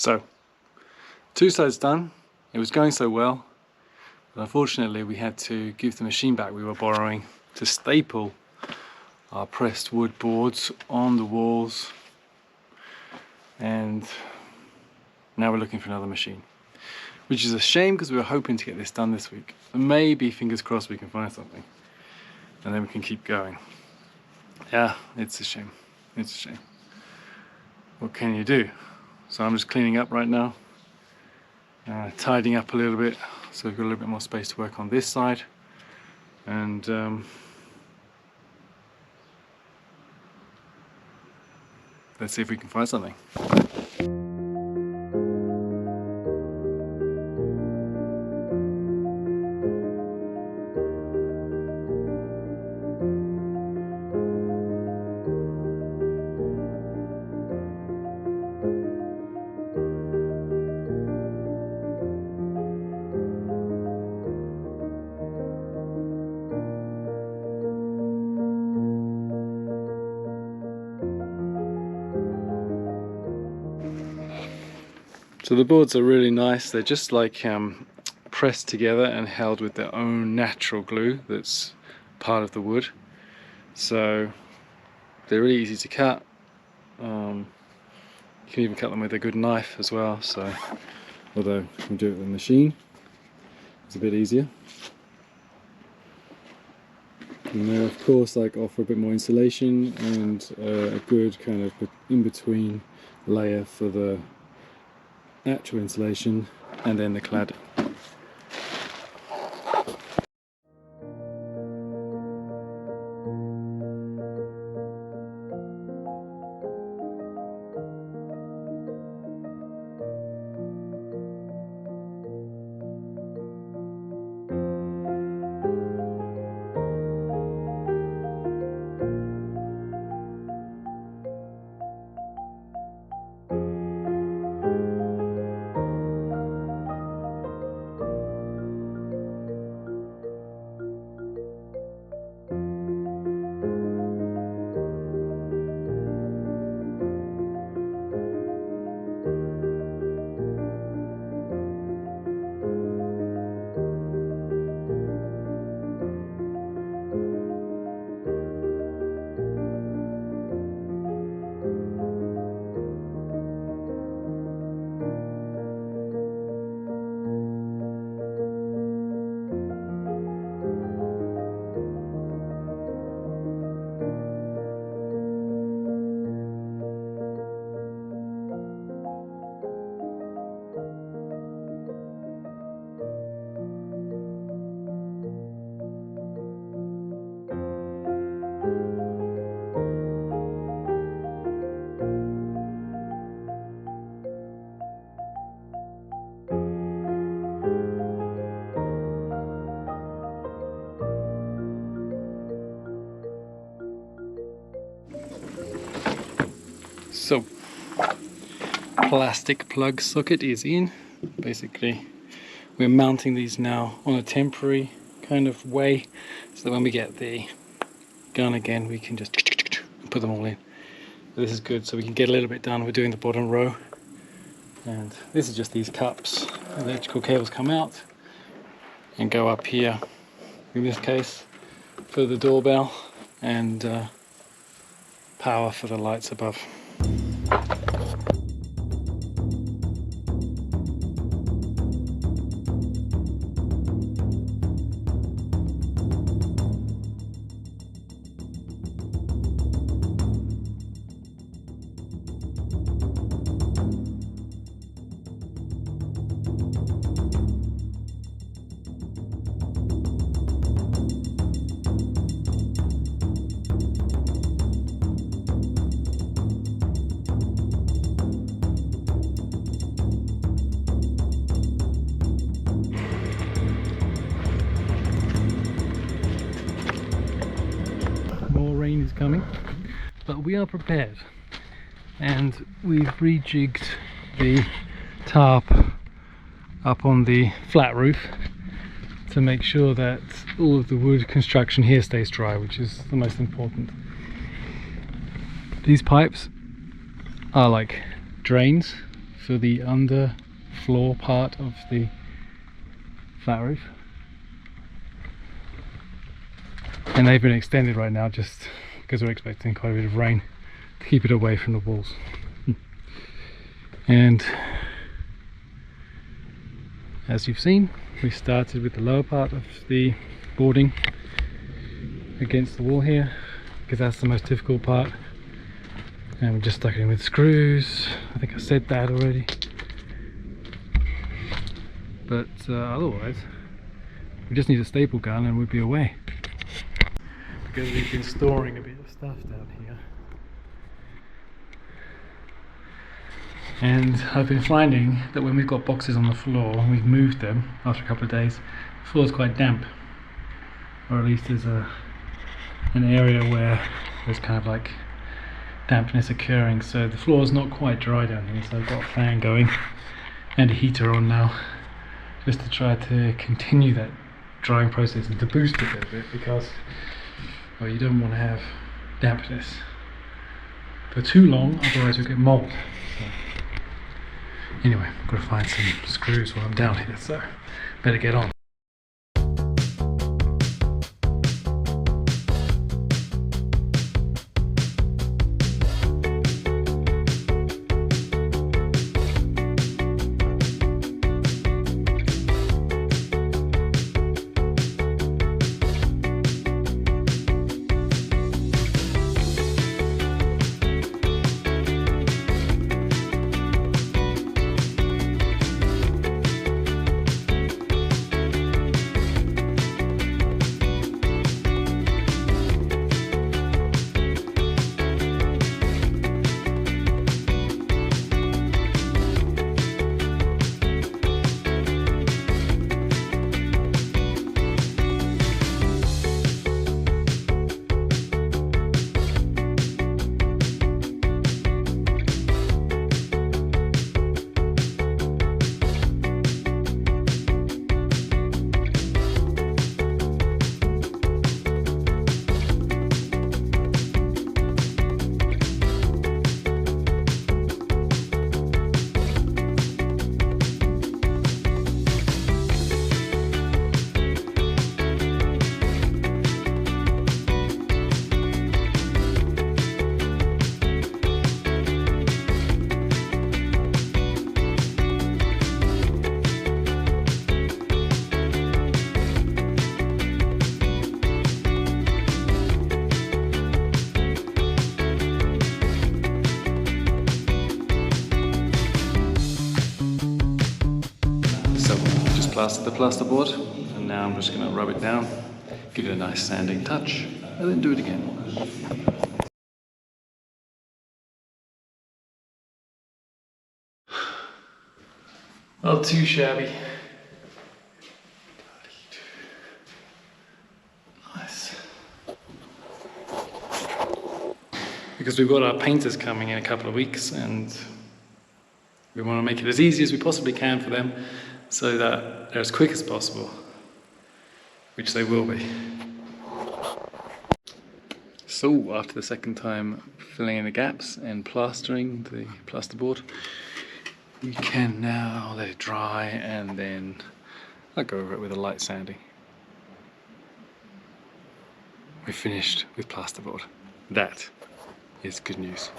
So, two sides done. It was going so well, but unfortunately we had to give the machine back we were borrowing to staple our pressed wood boards on the walls, and now we're looking for another machine, which is a shame because we were hoping to get this done this week. And maybe, fingers crossed, we can find something and then we can keep going. Yeah, it's a shame. It's a shame. What can you do? So I'm just cleaning up right now, tidying up a little bit so we've got a little bit more space to work on this side, and let's see if we can find something. So the boards are really nice. They're just like pressed together and held with their own natural glue that's part of the wood. So they're really easy to cut. You can even cut them with a good knife as well. So, although you can do it with a machine, it's a bit easier. And they of course offer a bit more insulation and a good kind of in-between layer for the actual insulation and then the cladding. So, plastic plug socket is in. Basically, we're mounting these now on a temporary kind of way, so that when we get the gun again, we can just put them all in. So this is good, so we can get a little bit done. We're doing the bottom row, and this is just these cups. The electrical cables come out and go up here, in this case, for the doorbell, and power for the lights above. Is coming, but we are prepared, and we've rejigged the tarp up on the flat roof to make sure that all of the wood construction here stays dry, which is the most important. These pipes are like drains for the under floor part of the flat roof, and they've been extended right now just because we're expecting quite a bit of rain to keep it away from the walls. And as you've seen, we started with the lower part of the boarding against the wall here because that's the most difficult part, and we just stuck it in with screws. I think I said that already, but otherwise we just need a staple gun and we'd be away, because we've been storing a bit of stuff down here. And I've been finding that when we've got boxes on the floor and we've moved them after a couple of days, the floor is quite damp, or at least there's an area where there's kind of like dampness occurring, so the floor is not quite dry down here. So I've got a fan going and a heater on now just to try to continue that drying process and to boost it a little bit, because well, you don't want to have dampness for too long, otherwise you'll get mold. So anyway, I've got to find some screws while I'm down here, so better get on. Plaster the plasterboard, and now I'm just going to rub it down, give it a nice sanding touch, and then do it again. Not too shabby. Nice. Because we've got our painters coming in a couple of weeks, and we want to make it as easy as we possibly can for them, so that they're as quick as possible, which they will be. So after the second time filling in the gaps and plastering the plasterboard, we can now let it dry, and then I'll go over it with a light sanding. We're finished with plasterboard. That is good news.